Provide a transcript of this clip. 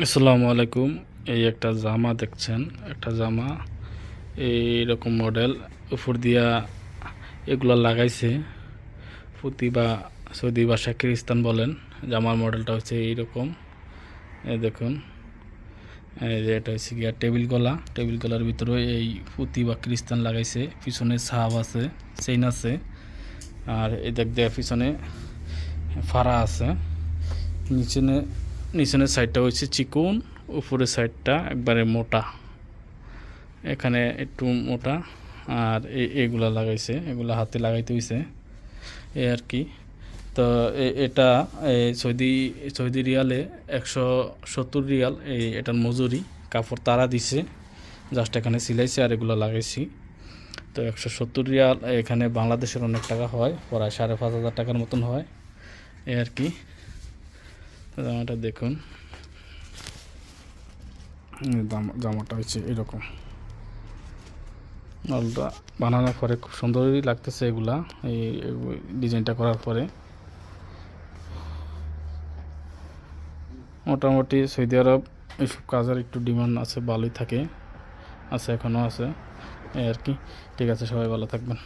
আসসালামু আলাইকুম। এই একটা জামা দেখছেন, একটা জামা এইরকম মডেল উপর দিয়া এগুলা লাগাইছে। ফুতি বা সৌদি ভাষায় খ্রিস্টান বলেন। জামার মডেলটা হচ্ছে এইরকম। এই দেখুন, এই যে এটা হচ্ছে গিয়া টেবিল গলার ভিতরে এই ফুতি বা খ্রিস্টান লাগাইছে। পিছনে সাহাব আছে, চেইন আছে, আর এই দেখ দেয়া পিছনে ফাড়া আছে। নিচনে নিচনের সাইডটা হচ্ছে চিকন, উপরের সাইডটা একবারে মোটা, এখানে একটু মোটা। আর এগুলা লাগাইছে, এগুলা হাতে লাগাইতে হইছে এই আর কি। তো এটা সৌদি সৌদি রিয়ালে 170 রিয়াল এটার মজুরি। কাপড় তারা দিছে, জাস্ট এখানে সিলাইছে আর এগুলো লাগাইছি। তো 170 রিয়াল এখানে বাংলাদেশের অনেক টাকা হয়, প্রায় 5,500 টাকার মতন হয় এই আর কি। জামাটা দেখুন, জামাটা হচ্ছে এরকম। নলটা বানানোর পরে খুব সুন্দরই লাগতেছে এগুলা, এই ডিজাইনটা করার পরে। মোটামুটি সৌদি আরব এইসব কাজের একটু ডিমান্ড আছে, ভালোই থাকে, আছে, এখনও আছে এই আর কি। ঠিক আছে, সবাই ভালো থাকবেন।